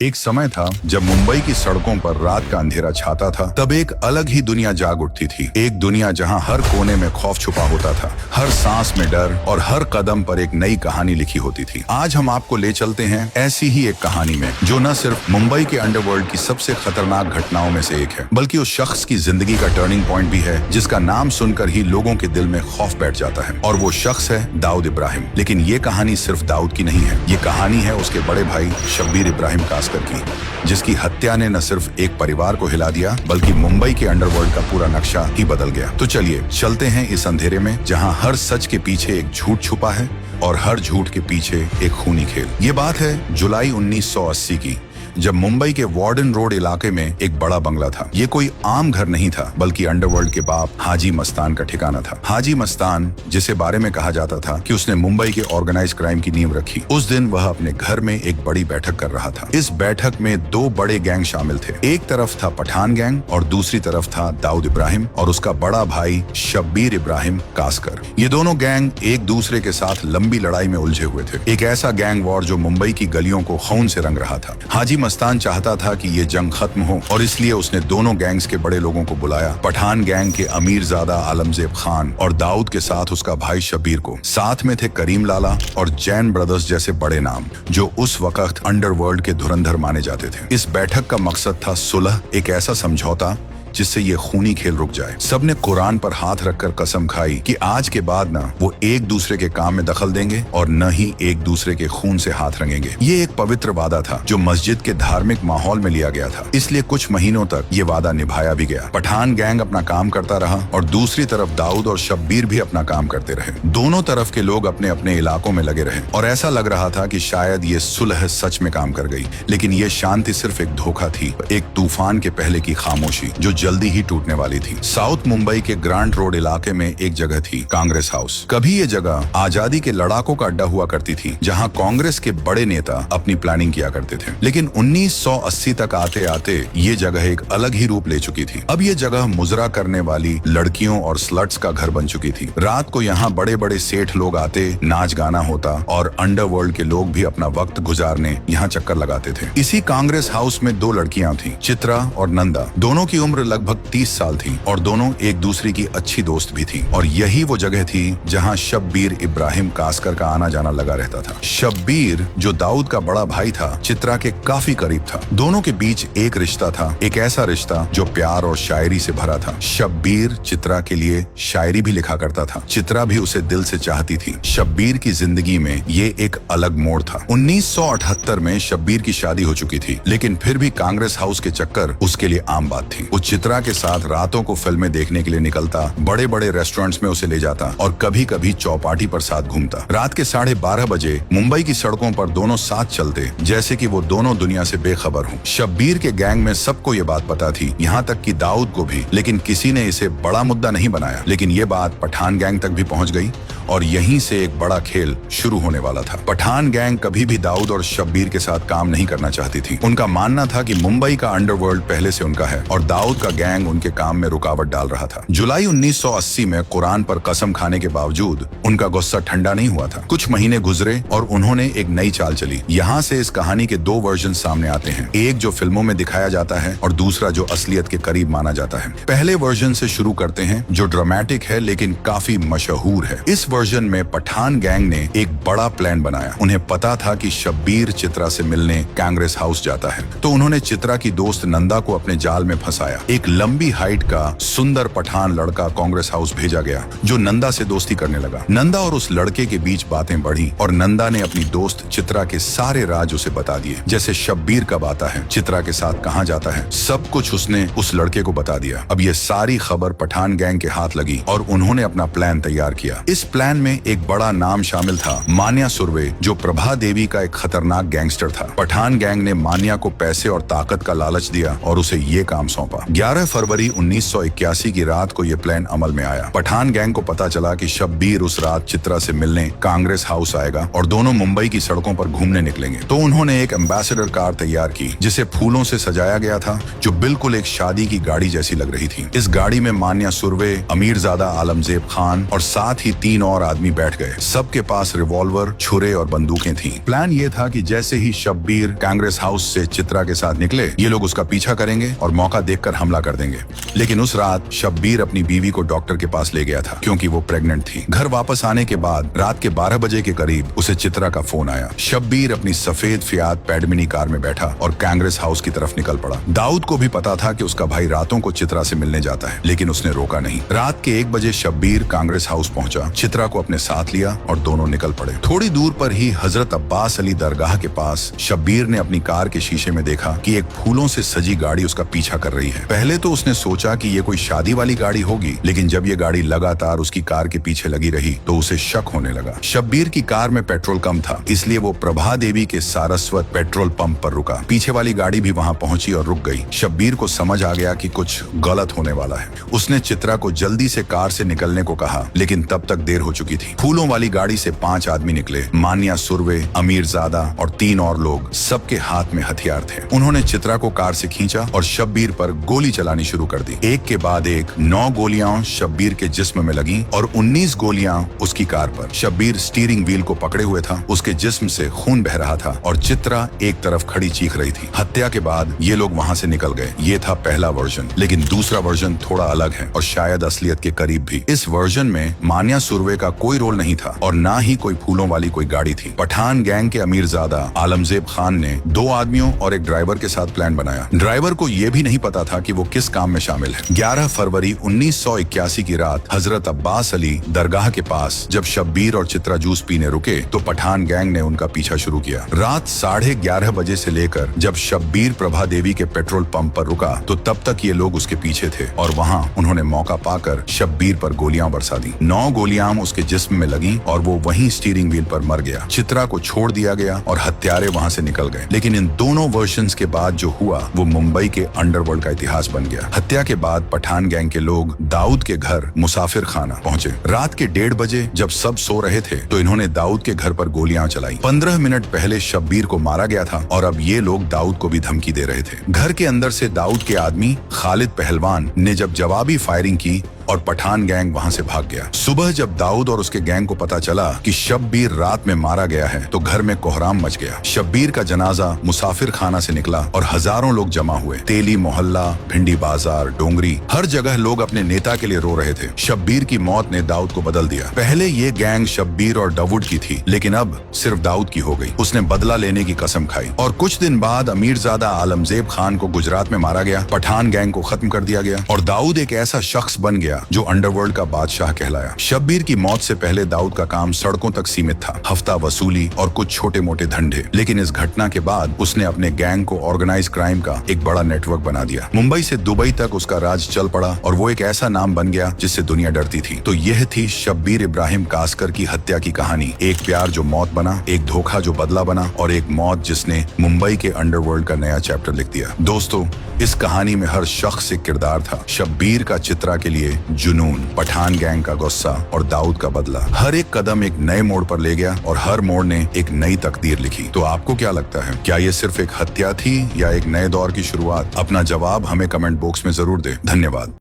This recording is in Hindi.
एक समय था जब मुंबई की सड़कों पर रात का अंधेरा छाता था। तब एक अलग ही दुनिया जाग उठती थी। एक दुनिया जहां हर कोने में खौफ छुपा होता था, हर सांस में डर और हर कदम पर एक नई कहानी लिखी होती थी। आज हम आपको ले चलते हैं ऐसी ही एक कहानी में, जो न सिर्फ मुंबई के अंडरवर्ल्ड की सबसे खतरनाक घटनाओं में से एक है, बल्कि उस शख्स की जिंदगी का टर्निंग पॉइंट भी है जिसका नाम सुनकर ही लोगों के दिल में खौफ बैठ जाता है। और वो शख्स है दाऊद इब्राहिम। लेकिन ये कहानी सिर्फ दाऊद की नहीं है, ये कहानी है उसके बड़े भाई शब्बीर इब्राहिम कासकर की, जिसकी हत्या ने न सिर्फ एक परिवार को हिला दिया बल्कि मुंबई के अंडरवर्ल्ड का पूरा नक्शा ही बदल गया। तो चलिए चलते हैं इस अंधेरे में, जहां हर सच के पीछे एक झूठ छुपा है और हर झूठ के पीछे एक खूनी खेल। ये बात है जुलाई 1980 की, जब मुंबई के वार्डन रोड इलाके में एक बड़ा बंगला था। ये कोई आम घर नहीं था, बल्कि अंडरवर्ल्ड के बाप हाजी मस्तान का ठिकाना था। हाजी मस्तान, जिसे बारे में कहा जाता था कि उसने मुंबई के ऑर्गेनाइज क्राइम की नींव रखी, उस दिन वह अपने घर में एक बड़ी बैठक कर रहा था। इस बैठक में दो बड़े गैंग शामिल थे। एक तरफ था पठान गैंग और दूसरी तरफ था दाऊद इब्राहिम और उसका बड़ा भाई शब्बीर इब्राहिम कासकर। ये दोनों गैंग एक दूसरे के साथ लंबी लड़ाई में उलझे हुए थे। एक ऐसा गैंग वॉर जो मुंबई की गलियों को खून से रंग रहा था। हाजी मस्तान चाहता था कि ये जंग खत्म हो और इसलिए उसने दोनों गैंग्स के बड़े लोगों को बुलाया। पठान गैंग के अमीरजादा आलमजेब खान और दाऊद के साथ उसका भाई शब्बीर को। साथ में थे करीम लाला और जैन ब्रदर्स जैसे बड़े नाम, जो उस वक्त अंडरवर्ल्ड के धुरंधर माने जाते थे। इस बैठक का मकसद था सुलह, एक ऐसा समझौता जिससे ये खूनी खेल रुक जाए। सबने कुरान पर हाथ रखकर कसम खाई कि आज के बाद ना वो एक दूसरे के काम में दखल देंगे और न ही एक दूसरे के खून से हाथ रंगेंगे। ये एक पवित्र वादा था जो मस्जिद के धार्मिक माहौल में लिया गया था, इसलिए कुछ महीनों तक ये वादा निभाया भी गया। पठान गैंग अपना काम करता रहा और दूसरी तरफ दाऊद और शब्बीर भी अपना काम करते रहे। दोनों तरफ के लोग अपने अपने इलाकों में लगे रहे और ऐसा लग रहा था कि शायद ये सुलह सच में काम कर गई। लेकिन ये शांति सिर्फ एक धोखा थी, एक तूफान के पहले की खामोशी जो जल्दी ही टूटने वाली थी। साउथ मुंबई के ग्रांट रोड इलाके में एक जगह थी, कांग्रेस हाउस। कभी ये जगह आजादी के लड़ाकों का अड्डा हुआ करती थी, जहां कांग्रेस के बड़े नेता अपनी प्लानिंग किया करते थे। लेकिन 1980 तक आते आते ये जगह एक अलग ही रूप ले चुकी थी। अब ये जगह मुजरा करने वाली लड़कियों और स्लट्स का घर बन चुकी थी। रात को यहाँ बड़े बड़े सेठ लोग आते, नाच गाना होता और अंडरवर्ल्ड के लोग भी अपना वक्त गुजारने यहाँ चक्कर लगाते थे। इसी कांग्रेस हाउस में दो लड़कियां थीं, चित्रा और नंदा। दोनों की उम्र लगभग 30 साल थी और दोनों एक दूसरे की अच्छी दोस्त भी थी। और यही वो जगह थी जहां शब्बीर इब्राहिम कासकर का आना जाना लगा रहता था। शब्बीर, जो दाऊद का बड़ा भाई था, चित्रा के काफी करीब था। दोनों के बीच एक रिश्ता था, एक ऐसा रिश्ता जो प्यार और शायरी से भरा था। शब्बीर चित्रा के लिए शायरी भी लिखा करता था। चित्रा भी उसे दिल से चाहती थी। शब्बीर की जिंदगी में ये एक अलग मोड़ था। 1978 में शब्बीर की शादी हो चुकी थी, लेकिन फिर भी कांग्रेस हाउस के चक्कर उसके लिए आम बात थी। वो चित्रा के साथ रातों को फिल्में देखने के लिए निकलता, बड़े बड़े रेस्टोरेंट्स में उसे ले जाता और कभी कभी चौपाटी पर साथ घूमता। रात के 12:30 बजे मुंबई की सड़कों पर दोनों साथ चलते, जैसे कि वो दोनों दुनिया से बेखबर हों। शब्बीर के गैंग में सबको ये बात पता थी, यहाँ तक कि दाऊद को भी, लेकिन किसी ने इसे बड़ा मुद्दा नहीं बनाया। लेकिन ये बात पठान गैंग तक भी पहुंच गई और यहीं से एक बड़ा खेल शुरू होने वाला था। पठान गैंग कभी भी दाऊद और शब्बीर के साथ काम नहीं करना चाहती थी। उनका मानना था कि मुंबई का अंडरवर्ल्ड पहले से उनका है और दाऊद का गैंग उनके काम में रुकावट डाल रहा था। जुलाई 1980 में कुरान पर कसम खाने के बावजूद उनका गुस्सा ठंडा नहीं हुआ था। कुछ महीने गुजरे और उन्होंने एक नई चाल चली। यहाँ से इस कहानी के दो वर्जन सामने आते हैं, एक जो फिल्मों में दिखाया जाता है और दूसरा जो असलियत के करीब माना जाता है। पहले वर्जन से शुरू करते हैं, जो ड्रामेटिक है लेकिन काफी मशहूर है। इस वर्जन में पठान गैंग ने एक बड़ा प्लान बनाया। उन्हें पता था कि शब्बीर चित्रा से मिलने कांग्रेस हाउस जाता है, तो उन्होंने चित्रा की दोस्त नंदा को अपने जाल में फंसाया। एक लंबी हाइट का सुंदर पठान लड़का कांग्रेस हाउस भेजा गया, जो नंदा से दोस्ती करने लगा। नंदा और उस लड़के के बीच बातें बढ़ी और नंदा ने अपनी दोस्त चित्रा के सारे राज उसे बता दिए, जैसे शब्बीर कब आता है, चित्रा के साथ कहाँ जाता है, सब कुछ उसने उस लड़के को बता दिया। अब ये सारी खबर पठान गैंग के हाथ लगी और उन्होंने अपना प्लान तैयार किया। इस प्लान में एक बड़ा नाम शामिल था, मान्या सुर्वे, जो प्रभा देवी का एक खतरनाक गैंगस्टर था। पठान गैंग ने मान्या को पैसे और ताकत का लालच दिया और उसे ये काम सौंपा। 11 फरवरी 1981 की रात को यह प्लान अमल में आया। पठान गैंग को पता चला कि शब्बीर उस रात चित्रा से मिलने कांग्रेस हाउस आएगा और दोनों मुंबई की सड़कों पर घूमने निकलेंगे। तो उन्होंने एक एम्बेसडर कार तैयार की, जिसे फूलों से सजाया गया था, जो बिल्कुल एक शादी की गाड़ी जैसी लग रही थी। इस गाड़ी में मान्या सुर्वे, अमीरजादा आलमजेब खान और साथ ही 3 और और आदमी बैठ गए। सबके पास रिवॉल्वर, छुरे और बंदूकें थीं। प्लान ये था कि जैसे ही शब्बीर कांग्रेस हाउस से चित्रा के साथ निकले, ये लोग उसका पीछा करेंगे और मौका देखकर हमला कर देंगे। लेकिन उस रात शब्बीर अपनी बीवी को डॉक्टर के पास ले गया था क्योंकि वो प्रेग्नेंट थी। घर वापस आने के बाद रात के 12 बजे के करीब उसे चित्रा का फोन आया। शब्बीर अपनी सफेद फियाट पैडमिनी कार में बैठा और कांग्रेस हाउस की तरफ निकल पड़ा। दाऊद को भी पता था कि उसका भाई रातों को चित्रा से मिलने जाता है, लेकिन उसने रोका नहीं। रात के 1 बजे शब्बीर कांग्रेस हाउस पहुंचा, चित्रा को अपने साथ लिया और दोनों निकल पड़े। थोड़ी दूर पर ही हजरत अब्बास अली दरगाह के पास शब्बीर ने अपनी कार के शीशे में देखा कि एक फूलों से सजी गाड़ी उसका पीछा कर रही है। पहले तो उसने सोचा कि ये कोई शादी वाली गाड़ी होगी, लेकिन जब ये गाड़ी लगातार उसकी कार के पीछे लगी रही तो उसे शक होने लगा। शब्बीर की कार में पेट्रोल कम था, इसलिए वो प्रभा देवी के सारस्वत पेट्रोल पंप पर रुका। पीछे वाली गाड़ी भी वहां पहुंची और रुक गई। शब्बीर को समझ आ गया कि कुछ गलत होने वाला है। उसने चित्रा को जल्दी से कार से निकलने को कहा, लेकिन तब तक देर हो चुकी थी। फूलों वाली गाड़ी से 5 आदमी निकले। मान्या सुरवे, अमीरजादा और 3 और लोग, सबके हाथ में हथियार थे। उन्होंने चित्रा को कार से खींचा और शब्बीर पर गोली चलानी शुरू कर दी। एक के बाद एक 9 गोलियां शब्बीर के जिस्म में लगी और 19 गोलियां उसकी कार पर। शब्बीर स्टीयरिंग व्हील को पकड़े हुए था, उसके जिस्म से खून बह रहा था और चित्रा एक तरफ खड़ी चीख रही थी। हत्या के बाद ये लोग वहां से निकल गए। ये था पहला वर्जन, लेकिन दूसरा वर्जन थोड़ा अलग है और शायद असलियत के करीब भी। इस वर्जन में मान्या सुरवे का कोई रोल नहीं था और ना ही कोई फूलों वाली कोई गाड़ी थी। पठान गैंग के अमीरजादा आलमजेब खान ने 2 आदमियों और एक ड्राइवर के साथ प्लान बनाया। ड्राइवर को यह भी नहीं पता था कि वो किस काम में शामिल है। 11 फरवरी 1981 की रात हजरत अब्बास अली दरगाह के पास जब शब्बीर और चित्रा जूस पीने रुके तो पठान गैंग ने उनका पीछा शुरू किया। रात 11:30 बजे से लेकर जब शब्बीर प्रभा देवी के पेट्रोल पंप पर रुका तो तब तक ये लोग उसके पीछे थे और वहाँ उन्होंने मौका पाकर शब्बीर पर गोलियां बरसा दी। 9 गोलियां उसके जिस्म में लगी और वो वहीं स्टीयरिंग व्हील पर मर गया। चित्रा को छोड़ दिया गया और हत्यारे वहाँ से निकल गए। लेकिन इन दोनों वर्जन्स के बाद जो हुआ वो मुंबई के अंडरवर्ल्ड का इतिहास बन गया। हत्या के बाद पठान गैंग के लोग दाऊद के घर मुसाफिर खाना पहुंचे। रात के 1:30 बजे जब सब सो रहे थे तो इन्होंने दाऊद के घर पर गोलियां चलाई। 15 मिनट पहले शब्बीर को मारा गया था और अब ये लोग दाऊद को भी धमकी दे रहे थे। घर के अंदर से दाऊद के आदमी खालिद पहलवान ने जब जवाबी फायरिंग की और पठान गैंग वहां से भाग गया। सुबह जब दाऊद और उसके गैंग को पता चला कि शब्बीर रात में मारा गया है तो घर में कोहराम मच गया। शब्बीर का जनाजा मुसाफिर खाना से निकला और हजारों लोग जमा हुए। तेली मोहल्ला, भिंडी बाजार, डोंगरी, हर जगह लोग अपने नेता के लिए रो रहे थे। शब्बीर की मौत ने दाऊद को बदल दिया। पहले ये गैंग शब्बीर और दाऊद की थी, लेकिन अब सिर्फ दाऊद की हो गई। उसने बदला लेने की कसम खाई और कुछ दिन बाद अमीरजादा आलमजेब खान को गुजरात में मारा गया। पठान गैंग को खत्म कर दिया गया और दाऊद एक ऐसा शख्स बन गया जो अंडरवर्ल्ड का बादशाह कहलाया। शब्बीर की मौत से पहले दाऊद का काम सड़कों तक सीमित था, हफ्ता वसूली और कुछ छोटे मोटे धंधे। लेकिन इस घटना के बाद उसने अपने गैंग को ऑर्गेनाइज क्राइम का एक बड़ा नेटवर्क बना दिया। मुंबई से दुबई तक उसका राज चल पड़ा और वो एक ऐसा नाम बन गया जिससे दुनिया डरती थी। तो यह थी शब्बीर इब्राहिम कासकर की हत्या की कहानी। एक प्यार जो मौत बना, एक धोखा जो बदला बना और एक मौत जिसने मुंबई के अंडरवर्ल्ड का नया चैप्टर लिख दिया। दोस्तों, इस कहानी में हर शख्स एक किरदार था। शब्बीर का चित्रा के लिए जुनून, पठान गैंग का गुस्सा और दाऊद का बदला। हर एक कदम एक नए मोड़ पर ले गया और हर मोड़ ने एक नई तकदीर लिखी। तो आपको क्या लगता है, क्या ये सिर्फ एक हत्या थी या एक नए दौर की शुरुआत? अपना जवाब हमें कमेंट बॉक्स में जरूर दें। धन्यवाद।